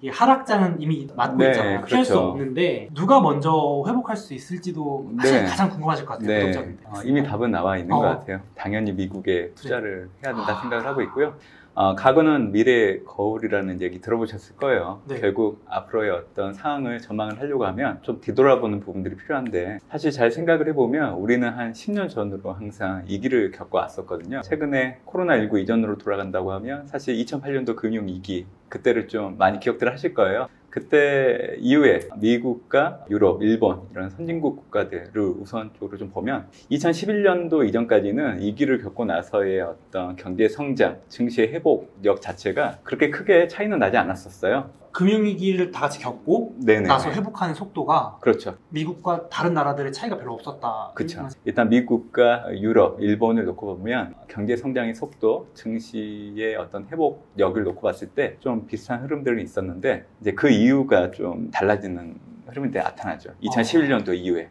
이 하락장은 이미 맞고 있잖아요. 피할 수 그렇죠. 없는데 누가 먼저 회복할 수 있을지도 사실 네. 가장 궁금하실 것 같아요. 구독자분들. 이미 답은 나와 있는 것 같아요. 당연히 미국에 투자를 해야 된다 생각을 하고 있고요. 과거는 미래의 거울이라는 얘기 들어보셨을 거예요. 네. 결국 앞으로의 어떤 상황을 전망을 하려고 하면 좀 뒤돌아보는 부분들이 필요한데, 사실 잘 생각을 해보면 우리는 한 10년 전으로 항상 이 길을 겪어왔었거든요. 최근에 코로나19 이전으로 돌아간다고 하면 사실 2008년도 금융위기, 그때를 좀 많이 기억들 하실 거예요. 그때 이후에 미국과 유럽, 일본 이런 선진국 국가들을 우선적으로 좀 보면 2011년도 이전까지는 이 길을 겪고 나서의 어떤 경제 성장, 증시의 회복력 자체가 그렇게 크게 차이는 나지 않았었어요. 금융위기를 다 같이 겪고 네네. 나서 회복하는 속도가 그렇죠. 미국과 다른 나라들의 차이가 별로 없었다. 그렇죠. 일단 미국과 유럽, 일본을 놓고 보면 경제 성장의 속도, 증시의 어떤 회복력을 놓고 봤을 때 좀 비슷한 흐름들이 있었는데, 이제 그 이유가 좀 달라지는 흐름이 나타나죠. 2011년도 이후에.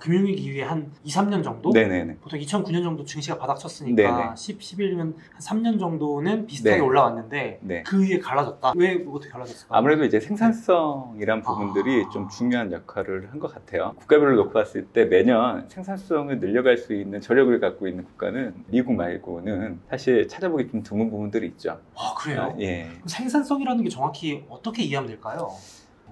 금융위기 이후에 한 2, 3년 정도? 네네네. 보통 2009년 정도 증시가 바닥쳤으니까 네네. 10, 11년, 한 3년 정도는 비슷하게 네. 올라왔는데 네. 그 이후에 갈라졌다? 왜 어떻게 갈라졌을까요? 아무래도 이제 생산성이란 부분들이 좀 중요한 역할을 한 것 같아요. 국가별로 놓고 봤을 때 매년 생산성을 늘려갈 수 있는 저력을 갖고 있는 국가는 미국 말고는 사실 찾아보기 좀 드문 부분들이 있죠. 그래요? 예. 그럼 생산성이라는 게 정확히 어떻게 이해하면 될까요?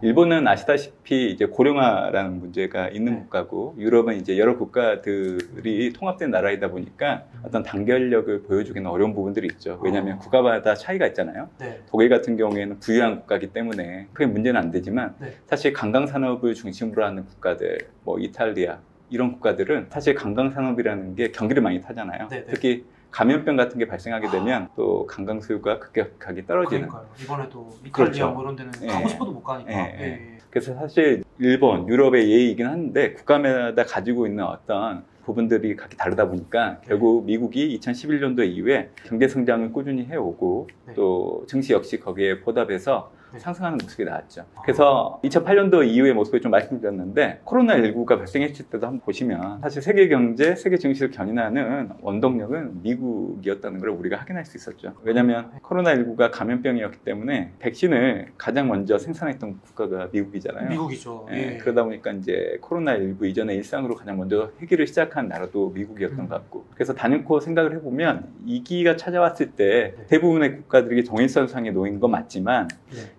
일본은 아시다시피 이제 고령화라는 문제가 있는 네. 국가고, 유럽은 이제 여러 국가들이 통합된 나라이다 보니까 어떤 단결력을 보여주기는 어려운 부분들이 있죠. 왜냐하면 국가마다 차이가 있잖아요. 네. 독일 같은 경우에는 부유한 국가이기 때문에 크게 문제는 안 되지만, 네. 사실 관광산업을 중심으로 하는 국가들, 뭐 이탈리아 이런 국가들은 사실 관광산업이라는 게 경기를 많이 타잖아요. 네, 네. 특히 감염병 같은 게 발생하게 되면 또 관광 수요가 급격하게 떨어지는. 그러니까요. 이번에도 이탈리아 그렇죠. 뭐 이런 데는 예. 가고 싶어도 못 가니까. 예. 그래서 사실 일본, 유럽의 예의이긴 한데 국가마다 가지고 있는 어떤 부분들이 각기 다르다 보니까 결국 미국이 2011년도 이후에 경제 성장을 꾸준히 해오고, 네. 또 증시 역시 거기에 보답해서 네. 상승하는 모습이 나왔죠. 그래서 2008년도 이후의 모습을 좀 말씀드렸는데, 코로나19가 발생했을 때도 한번 보시면 사실 세계 경제, 세계 증시를 견인하는 원동력은 미국이었다는 걸 우리가 확인할 수 있었죠. 왜냐하면 코로나19가 감염병이었기 때문에 백신을 가장 먼저 생산했던 국가가 미국이잖아요. 미국이죠. 예. 그러다 보니까 이제 코로나19 이전의 일상으로 가장 먼저 회귀를 시작한 나라도 미국이었던 것 같고, 그래서 단연코 생각을 해보면 위기가 찾아왔을 때 대부분의 국가들이 동일선상에 놓인 건 맞지만,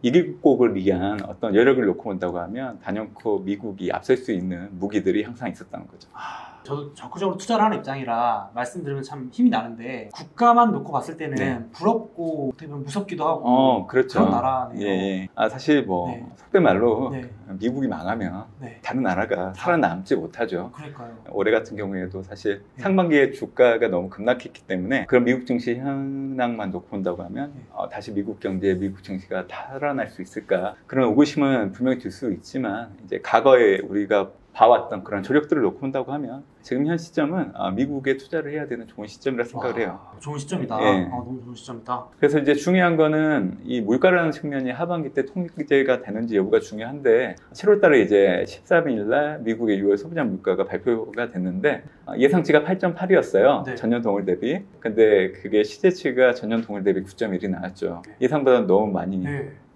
이기국을 위한 어떤 여력을 놓고 본다고 하면 단연코 미국이 앞설 수 있는 무기들이 항상 있었다는 거죠. 저도 적극적으로 투자를 하는 입장이라 말씀드리면 참 힘이 나는데, 국가만 놓고 봤을 때는 부럽고 어떻게 보면 무섭기도 하고 그렇죠. 그런 나라네요. 예. 사실 뭐 속된 말로 미국이 망하면 네. 다른 나라가 살아남지 못하죠. 그러니까요. 올해 같은 경우에도 사실 상반기에 주가가 너무 급락했기 때문에 그런 미국 증시 현황만 놓고 본다고 하면 다시 미국 경제, 미국 증시가 살아날 수 있을까, 그런 의구심은 분명히 들 수 있지만, 이제 과거에 우리가 봐왔던 그런 조력들을 놓고 본다고 하면 지금 현 시점은 미국에 투자를 해야 되는 좋은 시점이라 생각을 해요. 좋은 시점이다. 예. 너무 좋은 시점이다. 그래서 이제 중요한 거는 이 물가라는 측면이 하반기 때 통제가 되는지 여부가 중요한데, 7월 달에 이제 13일 날 미국의 6월 소비자 물가가 발표가 됐는데 예상치가 8.8이었어요. 네. 전년 동월 대비. 근데 그게 시제치가 전년 동월 대비 9.1이 나왔죠. 예상보다 너무 많이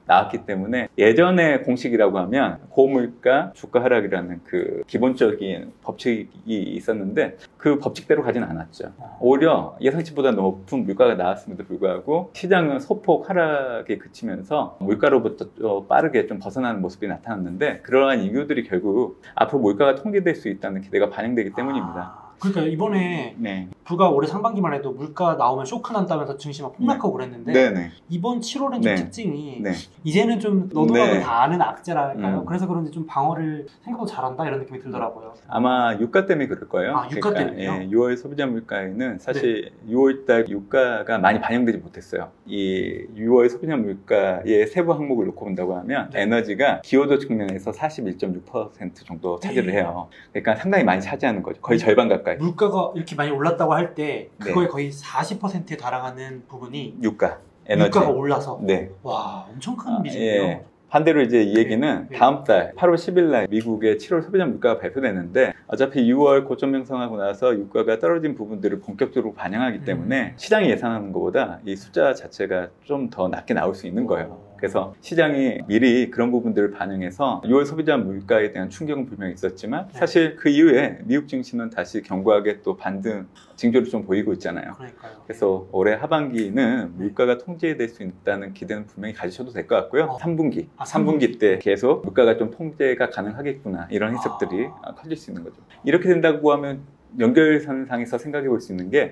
나왔기 때문에, 예전의 공식이라고 하면 고물가 주가 하락이라는 그 기본적인 법칙이 있었는데 그 법칙대로 가진 않았죠. 오히려 예상치보다 높은 물가가 나왔음에도 불구하고 시장은 소폭 하락에 그치면서 물가로부터 빠르게 좀 벗어나는 모습이 나타났는데, 그러한 이유들이 결국 앞으로 물가가 통제될 수 있다는 기대가 반영되기 때문입니다. 그러니까 이번에 불과 올해 상반기만 해도 물가 나오면 쇼크 난다면서 증시 막 폭락하고 그랬는데, 이번 7월은 좀 특징이 이제는 좀 너도 나도 다 아는 악재랄까요? 그래서 그런지 좀 방어를 생각보다 잘한다 이런 느낌이 들더라고요. 아마 유가 때문에 그럴 거예요. 유가 때문에요? 6월 소비자 물가에는 사실 6월달 유가가 많이 반영되지 못했어요. 이 6월 소비자 물가의 세부 항목을 놓고 본다고 하면 에너지가 기여도 측면에서 41.6% 정도 차지를 해요. 그러니까 상당히 많이 차지하는 거죠. 거의 절반 가까이. 물가가 이렇게 많이 올랐다고 할 때 그거의 거의 40%에 달하는 부분이 에너지. 유가가 올라서. 와, 엄청 큰 비중이에요. 반대로 이제 이 얘기는 다음 달 8월 10일 날 미국의 7월 소비자 물가가 발표되는데, 어차피 6월 고점 형성하고 나서 유가가 떨어진 부분들을 본격적으로 반영하기 때문에 시장이 예상하는 것보다 이 숫자 자체가 좀 더 낮게 나올 수 있는 거예요. 그래서 시장이 미리 그런 부분들을 반영해서 6월 소비자 물가에 대한 충격은 분명히 있었지만 사실 그 이후에 미국 증시는 다시 견고하게 또 반등 징조를 좀 보이고 있잖아요. 그러니까요. 그래서 올해 하반기는 물가가 통제될 수 있다는 기대는 분명히 가지셔도 될 것 같고요. 3분기 때 계속 물가가 좀 통제가 가능하겠구나 이런 해석들이 커질 수 있는 거죠. 이렇게 된다고 하면 연결선상에서 생각해 볼 수 있는 게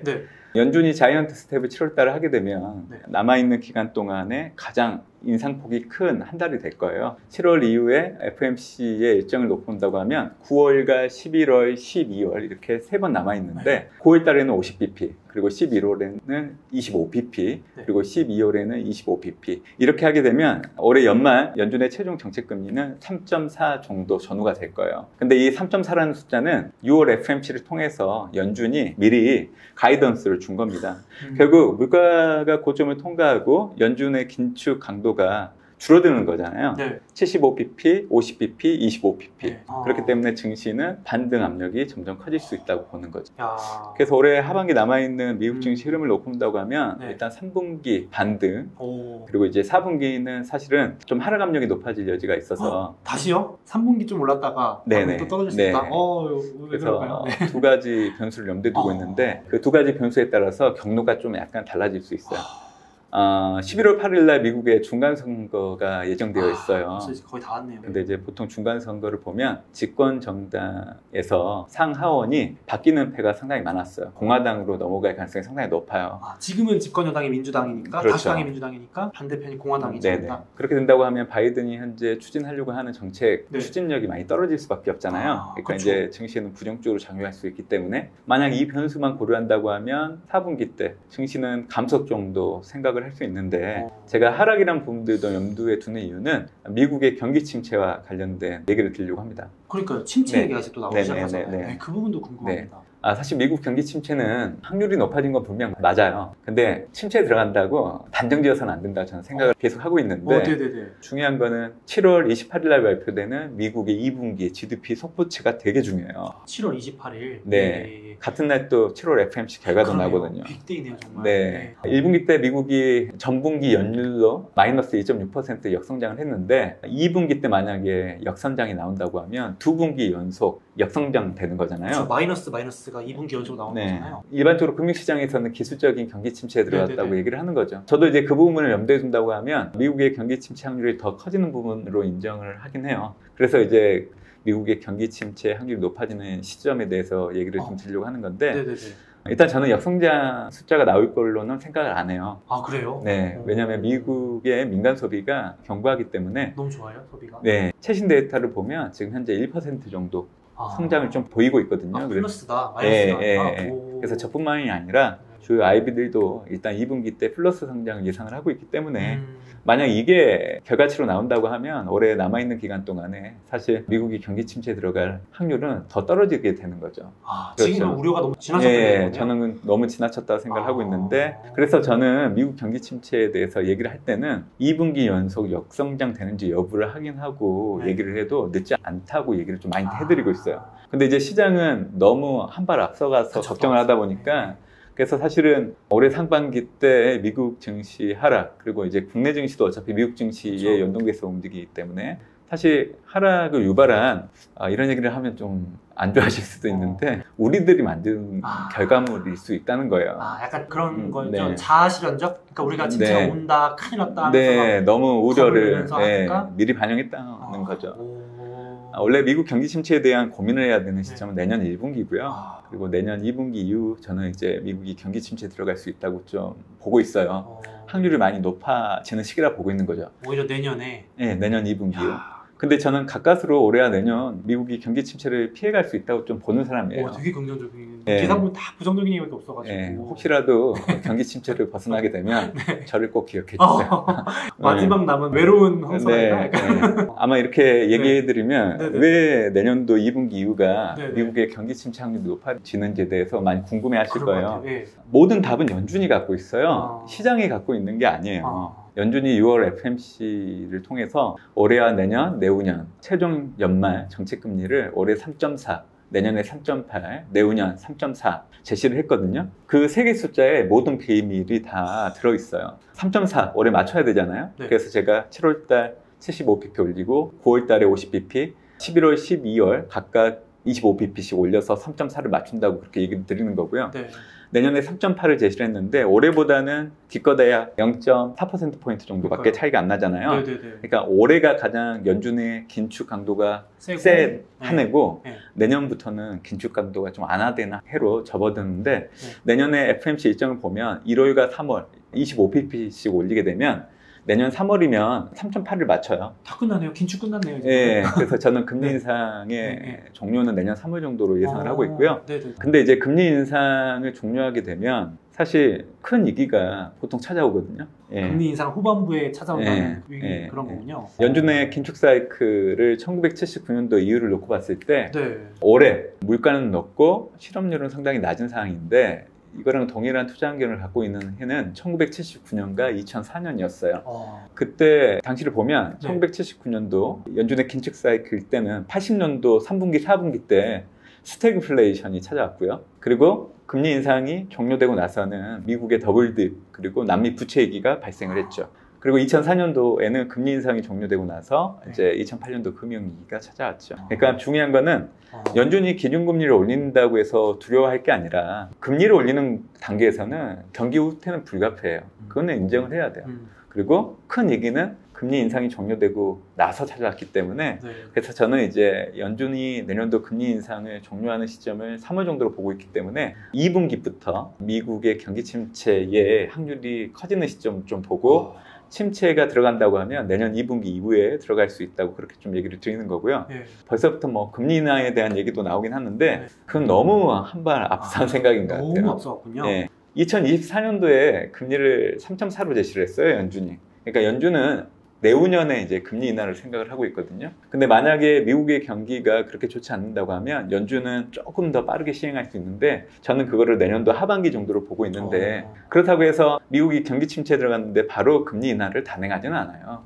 연준이 자이언트 스텝을 7월 달에 하게 되면 남아있는 기간 동안에 가장 인상폭이 큰 한 달이 될 거예요. 7월 이후에 FOMC의 일정을 놓고본다고 하면 9월과 11월, 12월 이렇게 3번 남아있는데 9월 달에는 50bp, 그리고 11월에는 25bp, 그리고 12월에는 25bp 이렇게 하게 되면 올해 연말 연준의 최종 정책금리는 3.4 정도 전후가 될 거예요. 근데 이 3.4라는 숫자는 6월 FOMC를 통해서 연준이 미리 가이던스를 준 겁니다. 결국 물가가 고점을 통과하고 연준의 긴축 강도가 줄어드는 거잖아요. 75bp, 50bp, 25bp. 그렇기 때문에 증시는 반등 압력이 점점 커질 수 있다고 보는 거죠. 그래서 올해 하반기 남아있는 미국 증시 흐름을 놓고 본다고 하면 일단 3분기 반등, 그리고 이제 4분기는 사실은 좀 하락 압력이 높아질 여지가 있어서 다시요? 3분기 좀 올랐다가 또 떨어질 수 있다? 그래서 두 가지 변수를 염두에 두고 있는데 그 두 가지 변수에 따라서 경로가 좀 약간 달라질 수 있어요. 11월 8일 날 미국의 중간선거가 예정되어 있어요. 거의 다 왔네요. 근데 이제 보통 중간선거를 보면 집권 정당에서 상하원이 바뀌는 패가 상당히 많았어요. 공화당으로 넘어갈 가능성이 상당히 높아요. 지금은 집권 여당이 민주당이니까, 다수당이 민주당이니까 반대편이 공화당이죠. 그렇게 된다고 하면 바이든이 현재 추진하려고 하는 정책 추진력이 많이 떨어질 수밖에 없잖아요. 그러니까 이제 증시에는 부정적으로 작용할 수 있기 때문에 만약 이 변수만 고려한다고 하면 4분기 때 증시는 감속 정도 생각을 할 수 있는데 제가 하락이란 부분들도 염두에 두는 이유는 미국의 경기 침체와 관련된 얘기를 드리려고 합니다. 그러니까요. 침체 얘기가 이제 또 나오기 시작하잖아요. 그 부분도 궁금합니다. 사실 미국 경기 침체는 확률이 높아진 건 분명 맞아요. 근데 침체에 들어간다고 단정지어서는 안 된다고 저는 생각을 계속 하고 있는데 중요한 거는 7월 28일 날 발표되는 미국의 2분기 GDP 속보치가 되게 중요해요. 7월 28일? 같은 날 또 7월 FOMC 결과도 나거든요. 빅데이네요 정말. 1분기 때 미국이 전분기 연율로 마이너스 2.6% 역성장을 했는데 2분기 때 만약에 역성장이 나온다고 하면 2분기 연속 역성장 되는 거잖아요. 마이너스가 2분기 연속으로 나오는 거잖아요. 일반적으로 금융시장에서는 기술적인 경기 침체에 들어갔다고 얘기를 하는 거죠. 저도 이제 그 부분을 염두에 둔다고 하면 미국의 경기 침체 확률이 더 커지는 부분으로 인정을 하긴 해요. 그래서 이제 미국의 경기 침체 확률이 높아지는 시점에 대해서 얘기를 좀 드리려고 하는 건데 일단 저는 역성장 숫자가 나올 걸로는 생각을 안 해요. 그래요? 왜냐하면 미국의 민간 소비가 견고하기 때문에 너무 좋아요, 소비가? 최신 데이터를 보면 지금 현재 1% 정도 성장을 좀 보이고 있거든요. 플러스다, 마이너스가 아니라? 그래서 저뿐만이 아니라 주요 IB들도 일단 2분기 때 플러스 성장을 예상을 하고 있기 때문에 만약 이게 결과치로 나온다고 하면 올해 남아있는 기간 동안에 사실 미국이 경기 침체에 들어갈 확률은 더 떨어지게 되는 거죠. 지금은 우려가 너무 지나쳤다는 저는 너무 지나쳤다고 생각을 하고 있는데 그래서 저는 미국 경기 침체에 대해서 얘기를 할 때는 2분기 연속 역성장 되는지 여부를 확인하고 얘기를 해도 늦지 않다고 얘기를 좀 많이 해드리고 있어요. 근데 이제 시장은 너무 한 발 앞서가서 걱정을 하다 보니까 그래서 사실은 올해 상반기 때 미국 증시 하락, 그리고 이제 국내 증시도 어차피 미국 증시에 연동돼서 움직이기 때문에 사실 하락을 유발한 이런 얘기를 하면 좀 안 좋아하실 수도 있는데 우리들이 만든 결과물일 수 있다는 거예요. 약간 그런 거죠. 자아실현적? 그러니까 우리가 진짜 온다, 큰일 났다 하면서 너무 우려를 미리 반영했다는 거죠. 원래 미국 경기 침체에 대한 고민을 해야 되는 시점은 내년 1분기고요. 그리고 내년 2분기 이후 저는 이제 미국이 경기 침체에 들어갈 수 있다고 좀 보고 있어요. 확률이 많이 높아지는 시기라 보고 있는 거죠. 오히려 내년에? 내년 2분기요. 근데 저는 가까스로 올해와 내년 미국이 경기 침체를 피해갈 수 있다고 좀 보는 사람이에요. 되게 긍정적인. 계산보면 다 부정적인 얘기밖에 없어가지고. 혹시라도 경기 침체를 벗어나게 되면 저를 꼭 기억해 주세요. 마지막 남은 외로운 황소가 아마 이렇게 얘기해드리면 왜 내년도 2분기 이후가 미국의 경기 침체 확률이 높아지는지에 대해서 많이 궁금해하실 거예요. 모든 답은 연준이 갖고 있어요. 시장이 갖고 있는 게 아니에요. 연준이 6월 FOMC를 통해서 올해와 내년, 내후년 최종 연말 정책금리를 올해 3.4, 내년에 3.8, 내후년 3.4 제시를 했거든요. 그 세 개 숫자에 모든 비밀이 다 들어있어요. 3.4 올해 맞춰야 되잖아요. 네. 그래서 제가 7월달 75bp 올리고 9월달에 50bp, 11월, 12월 각각 25bp씩 올려서 3.4를 맞춘다고 그렇게 얘기를 드리는 거고요. 네. 내년에 3.8을 제시를 했는데 올해보다는 기껏해야 0.4%포인트 정도밖에 차이가 안 나잖아요. 네네네. 그러니까 올해가 가장 연준의 긴축 강도가 센 한 해고 네. 내년부터는 긴축 강도가 좀 완화되는 해로 접어드는데 네. 내년에 FOMC 일정을 보면 1월과 3월 25pp씩 올리게 되면 내년 3월이면 3.8을 맞춰요. 다 끝나네요. 긴축 끝났네요. 지금. 네, 그래서 저는 금리 인상의 종료는 내년 3월 정도로 예상을 하고 있고요. 네네. 근데 이제 금리 인상을 종료하게 되면 사실 큰 위기가 보통 찾아오거든요. 예. 금리 인상 후반부에 찾아온다는 위기 그런 거군요. 연준의 긴축 사이클을 1979년도 이후를 놓고 봤을 때 올해 물가는 높고 실업률은 상당히 낮은 상황인데 이거랑 동일한 투자 환경을 갖고 있는 해는 1979년과 2004년이었어요. 그때 당시를 보면 1979년도 연준의 긴축 사이클 때는 80년도 3분기, 4분기 때 스태그플레이션이 찾아왔고요. 그리고 금리 인상이 종료되고 나서는 미국의 더블딥 그리고 남미 부채 위기가 발생을 했죠. 그리고 2004년도에는 금리 인상이 종료되고 나서 이제 2008년도 금융위기가 찾아왔죠. 그러니까 중요한 거는 연준이 기준금리를 올린다고 해서 두려워할 게 아니라 금리를 올리는 단계에서는 경기 후퇴는 불가피해요. 그거는 인정을 해야 돼요. 그리고 큰 위기는 금리 인상이 종료되고 나서 찾아왔기 때문에 그래서 저는 이제 연준이 내년도 금리 인상을 종료하는 시점을 3월 정도로 보고 있기 때문에 2분기부터 미국의 경기 침체의 확률이 커지는 시점을 좀 보고 침체가 들어간다고 하면 내년 2분기 이후에 들어갈 수 있다고 그렇게 좀 얘기를 드리는 거고요. 벌써부터 뭐 금리 인하에 대한 얘기도 나오긴 하는데 그건 너무 한 발 앞선 생각인 것 같아요. 너무 앞서갔군요. 2024년도에 금리를 3.4로 제시를 했어요, 연준이. 그러니까 연준은 내후년에 이제 금리 인하를 생각을 하고 있거든요. 근데 만약에 미국의 경기가 그렇게 좋지 않는다고 하면 연준은 조금 더 빠르게 시행할 수 있는데 저는 그거를 내년도 하반기 정도로 보고 있는데 그렇다고 해서 미국이 경기 침체에 들어갔는데 바로 금리 인하를 단행하지는 않아요.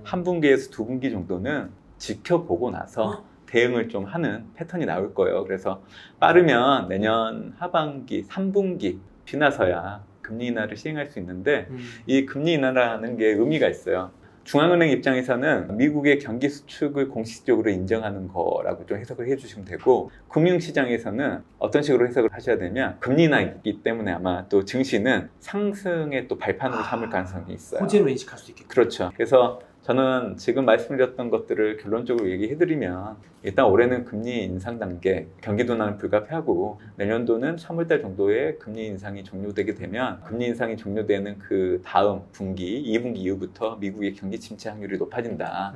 한 분기에서 두 분기 정도는 지켜보고 나서 대응을 좀 하는 패턴이 나올 거예요. 그래서 빠르면 내년 하반기, 3분기 비나서야 금리 인하를 시행할 수 있는데 이 금리 인하라는 게 의미가 있어요. 중앙은행 입장에서는 미국의 경기 수축을 공식적으로 인정하는 거라고 좀 해석을 해주시면 되고 금융시장에서는 어떤 식으로 해석을 하셔야 되면 금리 인하이기 때문에 아마 또 증시는 상승의 또 발판으로 삼을 가능성이 있어요. 호재로 인식할 수 있겠죠. 그렇죠. 그래서 저는 지금 말씀드렸던 것들을 결론적으로 얘기해드리면 일단 올해는 금리 인상 단계, 경기 둔화는 불가피하고 내년도는 3월달 정도에 금리 인상이 종료되게 되면 금리 인상이 종료되는 그 다음 분기, 2분기 이후부터 미국의 경기 침체 확률이 높아진다.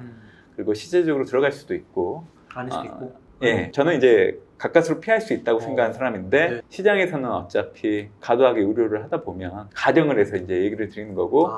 그리고 시제적으로 들어갈 수도 있고 아닐 수도 있고 예, 저는 이제 가까스로 피할 수 있다고 생각하는 사람인데 시장에서는 어차피 과도하게 우려를 하다 보면 가정을 해서 이제 얘기를 드리는 거고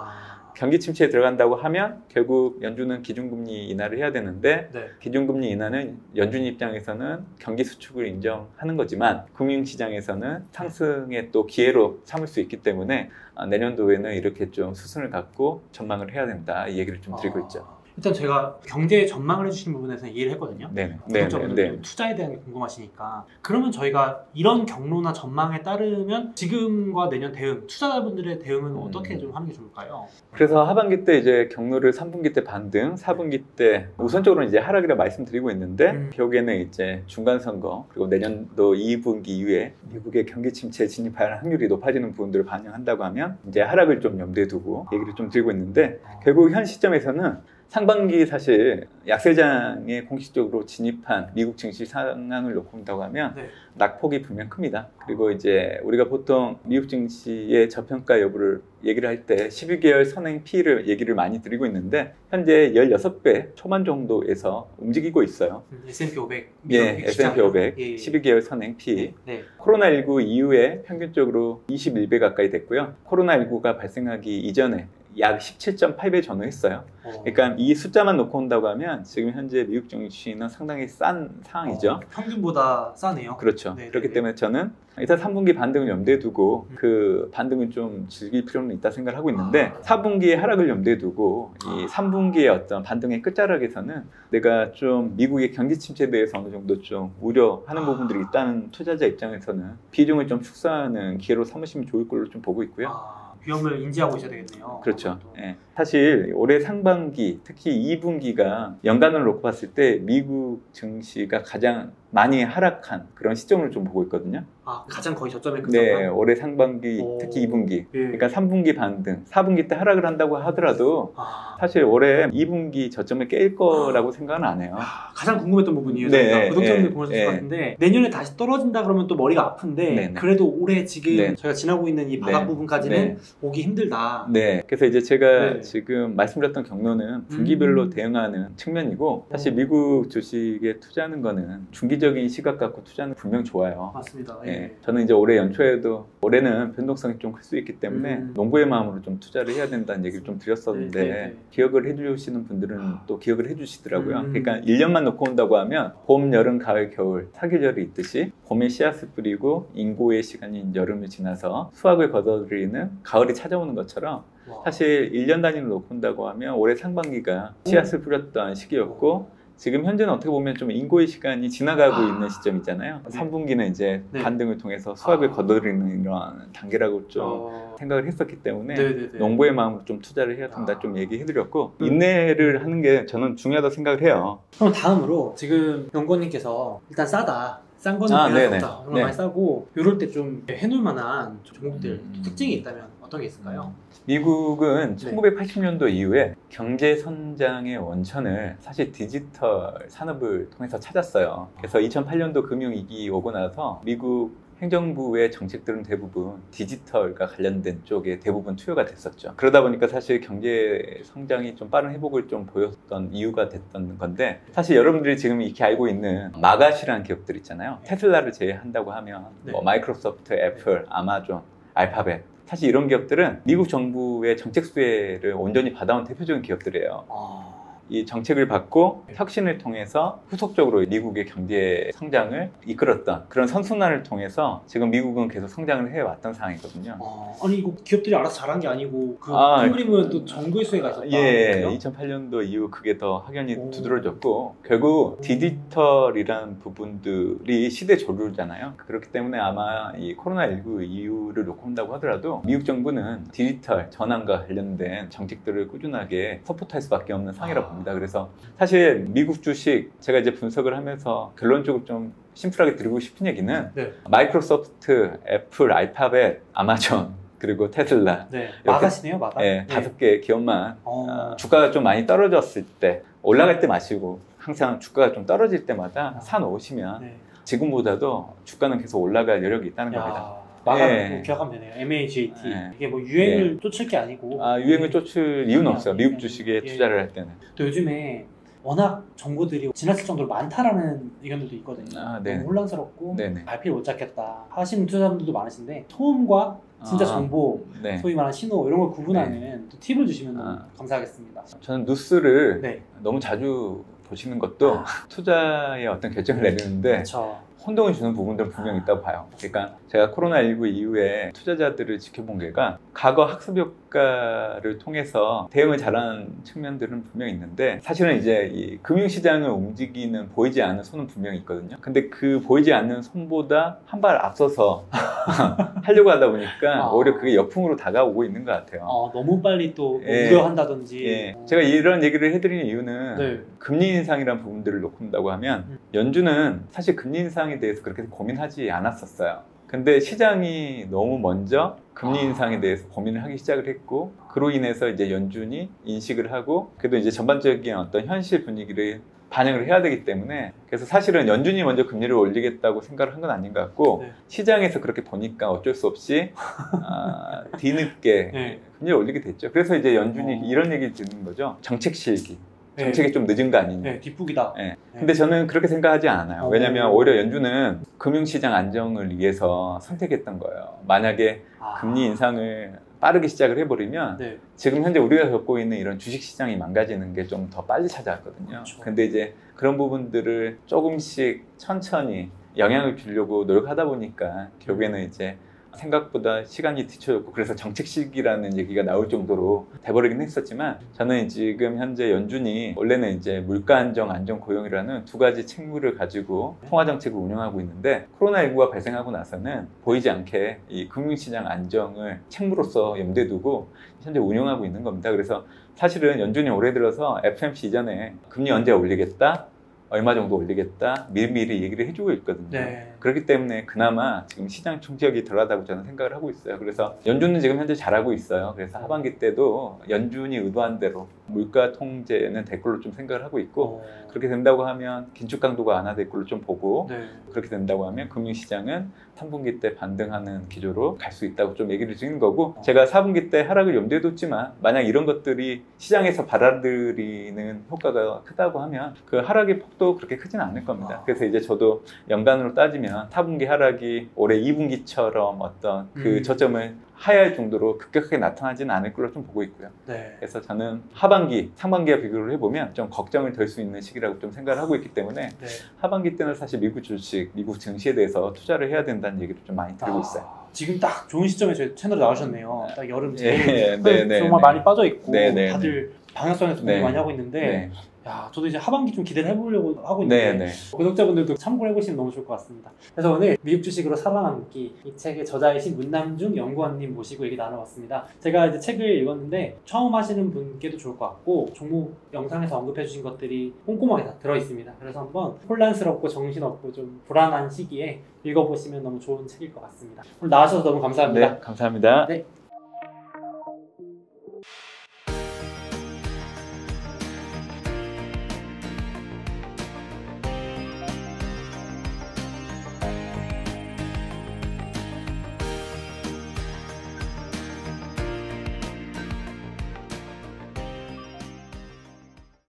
경기 침체에 들어간다고 하면 결국 연준은 기준금리 인하를 해야 되는데 기준금리 인하는 연준 입장에서는 경기 수축을 인정하는 거지만 금융시장에서는 상승의 또 기회로 삼을 수 있기 때문에 내년도에는 이렇게 좀 수순을 갖고 전망을 해야 된다 이 얘기를 좀 드리고 있죠. 일단 제가 경제 전망을 해주신 부분에서는 이해를 했거든요. 구독자분들 투자에 대한 게 궁금하시니까 그러면 저희가 이런 경로나 전망에 따르면 지금과 내년 대응, 투자자분들의 대응은 어떻게 좀 하는 게 좋을까요? 그래서 하반기 때 이제 경로를 3분기 때 반등, 4분기 때 우선적으로 이제 하락이라 말씀드리고 있는데 결국에는 이제 중간선거 그리고 내년도 2분기 이후에 미국의 경기 침체에 진입할 확률이 높아지는 부분들을 반영한다고 하면 이제 하락을 좀 염두에 두고 얘기를 좀 드리고 있는데 결국 현 시점에서는 상반기 사실 약세장에 공식적으로 진입한 미국 증시 상황을 놓고 본다고 하면 낙폭이 분명 큽니다. 그리고 이제 우리가 보통 미국 증시의 저평가 여부를 얘기를 할 때 12개월 선행 P를 얘기를 많이 드리고 있는데 현재 16배 초반 정도에서 움직이고 있어요. S&P 500. S&P 500 12개월 선행 P. 코로나19 이후에 평균적으로 21배 가까이 됐고요. 코로나19가 발생하기 이전에 약 17.8배 전후했어요. 그러니까 이 숫자만 놓고 온다고 하면 지금 현재 미국 증시는 상당히 싼 상황이죠. 평균보다 싸네요. 그렇죠. 네네네. 그렇기 때문에 저는 일단 3분기 반등을 염두에 두고 그 반등을 좀 즐길 필요는 있다 생각을 하고 있는데 4분기의 하락을 염두에 두고 이 3분기의 어떤 반등의 끝자락에서는 내가 좀 미국의 경기 침체에 대해서 어느 정도 좀 우려하는 부분들이 있다는 투자자 입장에서는 비중을 좀 축소하는 기회로 삼으시면 좋을 걸로 좀 보고 있고요. 위험을 인지하고 있어야 되겠네요. 그렇죠. 예. 사실 올해 상반기, 특히 2분기가 연간으로 놓고 봤을 때 미국 증시가 가장 많이 하락한 그런 시점으로 좀 보고 있거든요. 가장 거의 저점에 네, 올해 상반기, 특히 2분기. 예. 그러니까 3분기 반등, 4분기 때 하락을 한다고 하더라도 사실 올해 2분기 저점을 깰 거라고 생각은 안 해요. 가장 궁금했던 부분이에요. 네, 구독자분들 보셨을 것 같은데 내년에 다시 떨어진다 그러면 또 머리가 아픈데 그래도 올해 지금 저희가 지나고 있는 이 바닥 부분까지는 오기 힘들다. 네, 그래서 이제 제가 지금 말씀드렸던 경로는 분기별로 대응하는 측면이고 사실 미국 주식에 투자하는 거는 중기적인 시각 갖고 투자는 분명 좋아요. 맞습니다. 네, 저는 이제 올해 연초에도 올해는 변동성이 좀 클 수 있기 때문에 농부의 마음으로 좀 투자를 해야 된다는 얘기를 좀 드렸었는데 기억을 해주시는 분들은 또 기억을 해주시더라고요. 그러니까 1년만 놓고 온다고 하면 봄, 여름, 가을, 겨울 사계절이 있듯이 봄에 씨앗을 뿌리고 인고의 시간인 여름을 지나서 수확을 거둬들이는 가을이 찾아오는 것처럼 사실 1년 단위로 놓고 온다고 하면 올해 상반기가 씨앗을 뿌렸던 시기였고 지금 현재는 어떻게 보면 좀 인고의 시간이 지나가고 있는 시점이잖아요. 3분기는 이제 반등을 통해서 수확을 거둬들이는 이런 단계라고 좀 생각을 했었기 때문에 농부의 마음으로 좀 투자를 해야 된다 좀 얘기해드렸고 인내를 하는 게 저는 중요하다고 생각을 해요. 그럼 다음으로 지금 연구원님께서 일단 싸다. 싼 거는 내가 샀다. 많이 싸고 이럴 때 좀 해놓을 만한 종목들 특징이 있다면 어떤 게 있을까요? 미국은 1980년도 이후에 경제 성장의 원천을 사실 디지털 산업을 통해서 찾았어요. 그래서 2008년도 금융위기 오고 나서 미국 행정부의 정책들은 대부분 디지털과 관련된 쪽에 대부분 투여가 됐었죠. 그러다 보니까 사실 경제 성장이 좀 빠른 회복을 좀 보였던 이유가 됐던 건데 사실 여러분들이 지금 이렇게 알고 있는 마가시라는 기업들 있잖아요. 테슬라를 제외한다고 하면 뭐 마이크로소프트, 애플, 아마존, 알파벳 사실 이런 기업들은 미국 정부의 정책 수혜를 온전히 받아온 대표적인 기업들이에요. 이 정책을 받고 혁신을 통해서 후속적으로 미국의 경제 성장을 이끌었던 그런 선순환을 통해서 지금 미국은 계속 성장을 해왔던 상황이거든요. 아니 이거 기업들이 알아서 잘한 게 아니고 그 큰 그림은 또 정부의 수혜가 있었다. 예, 2008년도 이후 그게 더 확연히 두드러졌고 결국 디지털이라는 부분들이 시대 조류잖아요. 그렇기 때문에 아마 이 코로나19 이후를 놓고 본다고 하더라도 미국 정부는 디지털 전환과 관련된 정책들을 꾸준하게 서포트할 수밖에 없는 상황이라고 봅니다. 그래서 사실 미국 주식 제가 이제 분석을 하면서 결론적으로 좀 심플하게 드리고 싶은 얘기는 마이크로소프트, 애플, 알파벳, 아마존 그리고 테슬라 마가시네요. 마가? 네, 5개 기업만 주가가 좀 많이 떨어졌을 때 올라갈 때 마시고 항상 주가가 좀 떨어질 때마다 사 놓으시면 지금보다도 주가는 계속 올라갈 여력이 있다는 겁니다. 마가 기억하면 되네요. MAGAT. 이게 뭐 유행을 쫓을 게 아니고. 유행을 쫓을 이유는 없어요. 미국 주식에 투자를 할 때는. 또 요즘에 워낙 정보들이 지나칠 정도로 많다라는 의견들도 있거든요. 너무 혼란스럽고 발피를 못 잡겠다 하시는 투자자분들도 많으신데 소음과 진짜 정보, 소위 말하는 신호 이런 걸 구분하는 또 팁을 주시면 너무 감사하겠습니다. 저는 뉴스를 너무 자주 보시는 것도 투자의 어떤 결정을 내리는데 혼동을 주는 부분들은 분명히 있다고 봐요. 그러니까 제가 코로나19 이후에 투자자들을 지켜본 결과 과거 학습 효과를 통해서 대응을 잘하는 측면들은 분명히 있는데 사실은 이제 이 금융시장을 움직이는 보이지 않는 손은 분명히 있거든요. 근데 그 보이지 않는 손보다 한 발 앞서서 하려고 하다 보니까 오히려 그게 역풍으로 다가오고 있는 것 같아요. 너무 빨리 또 우려한다든지. 제가 이런 얘기를 해드리는 이유는 금리 인상이라는 부분들을 놓고 본다고 하면 연준은 사실 금리 인상에 대해서 그렇게 고민하지 않았었어요. 근데 시장이 너무 먼저 금리 인상에 대해서 고민을 하기 시작을 했고 그로 인해서 이제 연준이 인식을 하고 그래도 이제 전반적인 어떤 현실 분위기를 반영을 해야 되기 때문에 그래서 사실은 연준이 먼저 금리를 올리겠다고 생각을 한 건 아닌 것 같고 시장에서 그렇게 보니까 어쩔 수 없이 뒤늦게 금리를 올리게 됐죠. 그래서 이제 연준이 이런 얘기를 듣는 거죠. 정책 실기. 정책이 좀 늦은 거 아니냐. 뒷북이다. 근데 저는 그렇게 생각하지 않아요. 왜냐면 오히려 연준은 금융시장 안정을 위해서 선택했던 거예요. 만약에 금리 인상을 빠르게 시작을 해버리면 네. 지금 현재 우리가 겪고 있는 이런 주식시장이 망가지는 게 좀 더 빨리 찾아왔거든요. 그렇죠. 근데 이제 그런 부분들을 조금씩 천천히 영향을 주려고 노력하다 보니까 결국에는 이제 생각보다 시간이 뒤쳐졌고 그래서 정책식이라는 얘기가 나올 정도로 돼버리긴 했었지만 저는 지금 현재 연준이 원래는 이제 물가 안정, 안정 고용이라는 두 가지 책무를 가지고 통화정책을 운영하고 있는데 코로나19가 발생하고 나서는 보이지 않게 이 금융시장 안정을 책무로서 염두에 두고 현재 운영하고 있는 겁니다. 그래서 사실은 연준이 올해 들어서 FOMC 이전에 금리 언제 올리겠다? 얼마 정도 올리겠다 미리미리 얘기를 해주고 있거든요. 네. 그렇기 때문에 그나마 지금 시장 충격이 덜하다고 저는 생각을 하고 있어요. 그래서 연준은 지금 현재 잘하고 있어요. 그래서 하반기 때도 연준이 의도한 대로 물가 통제는 될 걸로 좀 생각을 하고 있고 그렇게 된다고 하면 긴축 강도가 완화될 걸로 좀 보고 네. 그렇게 된다고 하면 금융시장은 3분기 때 반등하는 기조로 갈 수 있다고 좀 얘기를 드리는 거고 제가 4분기 때 하락을 염두에 뒀지만 만약 이런 것들이 시장에서 받아들이는 효과가 크다고 하면 그 하락의 폭도 그렇게 크지는 않을 겁니다. 그래서 이제 저도 연간으로 따지면 4분기 하락이 올해 2분기처럼 어떤 그 저점을 하야할 정도로 급격하게 나타나지는 않을 걸로 좀 보고 있고요. 네. 그래서 저는 하반기, 상반기와 비교를 해보면 좀 걱정을 덜 수 있는 시기라고 좀 생각을 하고 있기 때문에 네. 하반기 때는 사실 미국 주식, 미국 증시에 대해서 투자를 해야 된다는 얘기를 좀 많이 드리고 있어요. 지금 딱 좋은 시점에 저희 채널에 나오셨네요. 딱 여름 제일 네, 정말 많이 빠져 있고 네, 다들 방향성에서 고민 많이 하고 있는데 야, 저도 이제 하반기 좀 기대를 해보려고 하고 있는데 구독자분들도 참고를 해보시면 너무 좋을 것 같습니다. 그래서 오늘 미국 주식으로 살아남기 이 책의 저자이신 문남중 연구원님 모시고 얘기 나눠봤습니다. 제가 이제 책을 읽었는데 처음 하시는 분께도 좋을 것 같고 종목 영상에서 언급해주신 것들이 꼼꼼하게 다 들어있습니다. 그래서 한번 혼란스럽고 정신없고 좀 불안한 시기에 읽어보시면 너무 좋은 책일 것 같습니다. 오늘 나와주셔서 너무 감사합니다. 네, 감사합니다. 네.